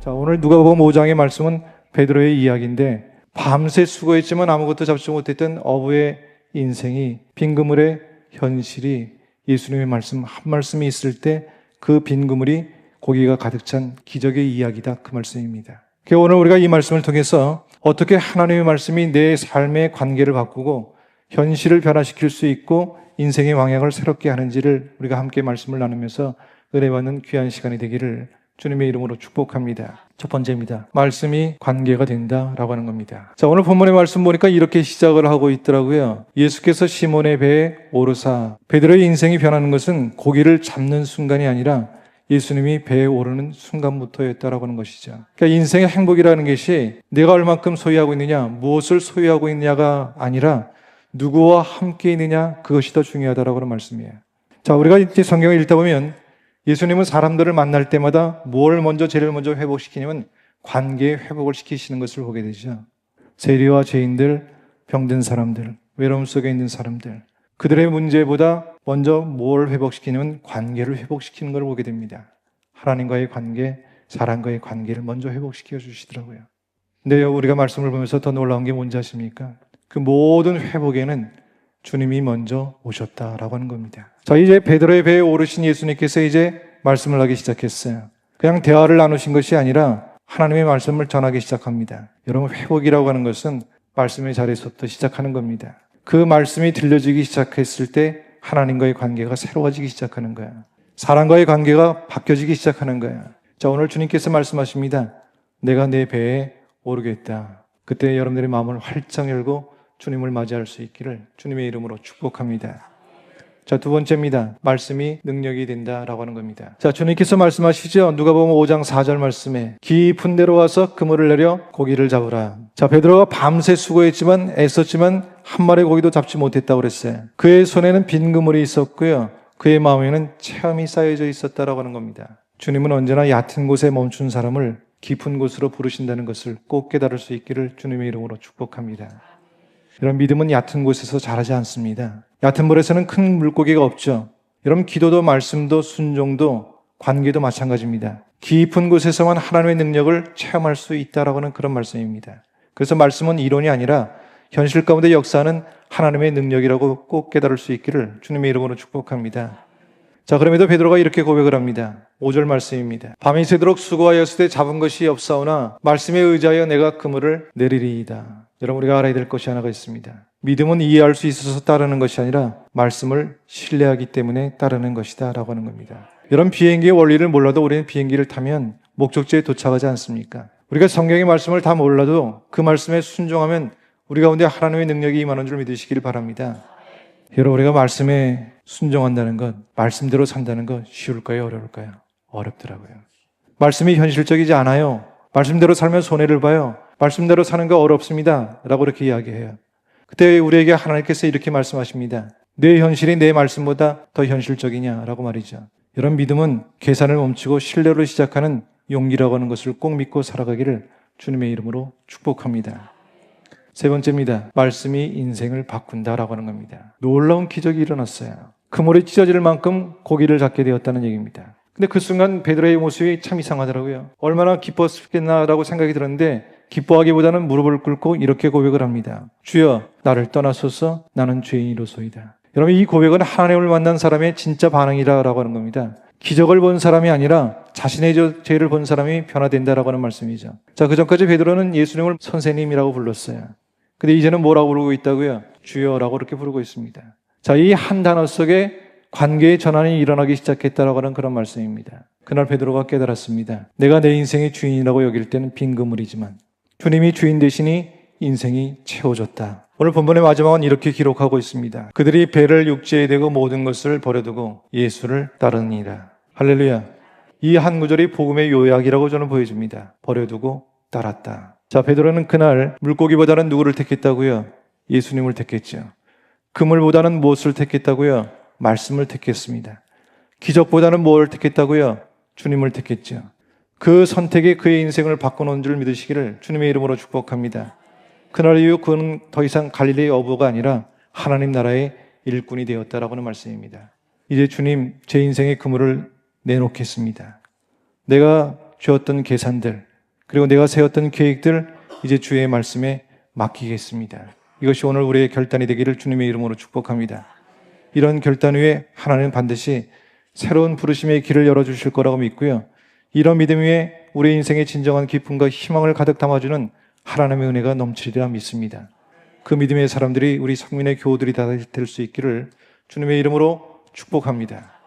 자, 오늘 누가복음 5장의 말씀은 베드로의 이야기인데 밤새 수고했지만 아무것도 잡지 못했던 어부의 인생이 빈 그물의 현실이 예수님의 말씀 한 말씀이 있을 때 그 빈 그물이 고기가 가득 찬 기적의 이야기다, 그 말씀입니다. 오늘 우리가 이 말씀을 통해서 어떻게 하나님의 말씀이 내 삶의 관계를 바꾸고 현실을 변화시킬 수 있고 인생의 방향을 새롭게 하는지를 우리가 함께 말씀을 나누면서 은혜받는 귀한 시간이 되기를 주님의 이름으로 축복합니다. 첫 번째입니다. 말씀이 관계가 된다라고 하는 겁니다. 자, 오늘 본문의 말씀 보니까 이렇게 시작을 하고 있더라고요. 예수께서 시몬의 배에 오르사. 베드로의 인생이 변하는 것은 고기를 잡는 순간이 아니라 예수님이 배에 오르는 순간부터였다라고 하는 것이죠. 그러니까 인생의 행복이라는 것이 내가 얼만큼 소유하고 있느냐, 무엇을 소유하고 있느냐가 아니라 누구와 함께 있느냐, 그것이 더 중요하다라고 하는 말씀이에요. 자, 우리가 이제 성경을 읽다 보면 예수님은 사람들을 만날 때마다 제일 먼저 회복시키냐면 관계의 회복을 시키시는 것을 보게 되죠. 세리와 죄인들, 병든 사람들, 외로움 속에 있는 사람들, 그들의 문제보다 먼저 뭘 회복시키냐면 관계를 회복시키는 걸 보게 됩니다. 하나님과의 관계, 사람과의 관계를 먼저 회복시켜 주시더라고요. 근데 우리가 말씀을 보면서 더 놀라운 게 뭔지 아십니까? 그 모든 회복에는 주님이 먼저 오셨다라고 하는 겁니다. 자, 이제 베드로의 배에 오르신 예수님께서 이제 말씀을 하기 시작했어요. 그냥 대화를 나누신 것이 아니라 하나님의 말씀을 전하기 시작합니다. 여러분, 회복이라고 하는 것은 말씀의 자리에서부터 시작하는 겁니다. 그 말씀이 들려지기 시작했을 때 하나님과의 관계가 새로워지기 시작하는 거예요. 사람과의 관계가 바뀌어지기 시작하는 거예요. 자, 오늘 주님께서 말씀하십니다. 내가 내 배에 오르겠다. 그때 여러분들의 마음을 활짝 열고 주님을 맞이할 수 있기를 주님의 이름으로 축복합니다. 자, 두 번째입니다. 말씀이 능력이 된다라고 하는 겁니다. 자, 주님께서 말씀하시죠. 누가복음 5장 4절 말씀에 깊은 데로 와서 그물을 내려 고기를 잡으라. 자, 베드로가 밤새 수고했지만 애썼지만 한 마리의 고기도 잡지 못했다고 그랬어요. 그의 손에는 빈 그물이 있었고요. 그의 마음에는 체험이 쌓여져 있었다라고 하는 겁니다. 주님은 언제나 얕은 곳에 멈춘 사람을 깊은 곳으로 부르신다는 것을 꼭 깨달을 수 있기를 주님의 이름으로 축복합니다. 여러분, 믿음은 얕은 곳에서 자라지 않습니다. 얕은 물에서는 큰 물고기가 없죠. 여러분, 기도도 말씀도 순종도 관계도 마찬가지입니다. 깊은 곳에서만 하나님의 능력을 체험할 수 있다라고 하는 그런 말씀입니다. 그래서 말씀은 이론이 아니라 현실 가운데 역사하는 하나님의 능력이라고 꼭 깨달을 수 있기를 주님의 이름으로 축복합니다. 자, 그럼에도 베드로가 이렇게 고백을 합니다. 5절 말씀입니다. 밤이 새도록 수고하였을 때 잡은 것이 없사오나 말씀에 의지하여 내가 그물을 내리리이다. 여러분, 우리가 알아야 될 것이 하나가 있습니다. 믿음은 이해할 수 있어서 따르는 것이 아니라 말씀을 신뢰하기 때문에 따르는 것이다 라고 하는 겁니다. 여러분, 비행기의 원리를 몰라도 우리는 비행기를 타면 목적지에 도착하지 않습니까? 우리가 성경의 말씀을 다 몰라도 그 말씀에 순종하면 우리 가운데 하나님의 능력이 임하는 줄 믿으시길 바랍니다. 여러분, 우리가 말씀에 순종한다는 것, 말씀대로 산다는 것 쉬울까요? 어려울까요? 어렵더라고요. 말씀이 현실적이지 않아요. 말씀대로 살면 손해를 봐요. 말씀대로 사는 거 어렵습니다 라고 이렇게 이야기해요. 그때 우리에게 하나님께서 이렇게 말씀하십니다. 내 현실이 내 말씀보다 더 현실적이냐라고 말이죠. 여러분, 믿음은 계산을 멈추고 신뢰로 시작하는 용기라고 하는 것을 꼭 믿고 살아가기를 주님의 이름으로 축복합니다. 세 번째입니다. 말씀이 인생을 바꾼다라고 하는 겁니다. 놀라운 기적이 일어났어요. 그물이 찢어질 만큼 고기를 잡게 되었다는 얘기입니다. 근데 그 순간 베드로의 모습이 참 이상하더라고요. 얼마나 기뻤겠나라고 생각이 들었는데 기뻐하기보다는 무릎을 꿇고 이렇게 고백을 합니다. 주여, 나를 떠나소서. 나는 죄인이로소이다. 여러분, 이 고백은 하나님을 만난 사람의 진짜 반응이라고 하는 겁니다. 기적을 본 사람이 아니라 자신의 죄를 본 사람이 변화된다라고 하는 말씀이죠. 자, 그 전까지 베드로는 예수님을 선생님이라고 불렀어요. 근데 이제는 뭐라고 부르고 있다고요? 주여라고 이렇게 부르고 있습니다. 자, 이 한 단어 속에 관계의 전환이 일어나기 시작했다라고 하는 그런 말씀입니다. 그날 베드로가 깨달았습니다. 내가 내 인생의 주인이라고 여길 때는 빈 그물이지만 주님이 주인 되시니 인생이 채워졌다. 오늘 본문의 마지막은 이렇게 기록하고 있습니다. 그들이 배를 육지에 대고 모든 것을 버려두고 예수를 따르니라. 할렐루야. 이 한 구절이 복음의 요약이라고 저는 보여집니다. 버려두고 따랐다. 자, 베드로는 그날 물고기보다는 누구를 택했다고요? 예수님을 택했죠. 그물보다는 무엇을 택했다고요? 말씀을 택했습니다. 기적보다는 무엇을 택했다고요? 주님을 택했죠. 그 선택이 그의 인생을 바꿔놓은 줄 믿으시기를 주님의 이름으로 축복합니다. 그날 이후 그는 더 이상 갈릴리의 어부가 아니라 하나님 나라의 일꾼이 되었다라고 하는 말씀입니다. 이제 주님, 제 인생의 그물을 내놓겠습니다. 내가 쥐었던 계산들, 그리고 내가 세웠던 계획들 이제 주의 말씀에 맡기겠습니다. 이것이 오늘 우리의 결단이 되기를 주님의 이름으로 축복합니다. 이런 결단 후에 하나님은 반드시 새로운 부르심의 길을 열어주실 거라고 믿고요. 이런 믿음 위에 우리 인생의 진정한 기쁨과 희망을 가득 담아주는 하나님의 은혜가 넘치리라 믿습니다. 그 믿음의 사람들이 우리 성민의 교우들이 다 될 수 있기를 주님의 이름으로 축복합니다.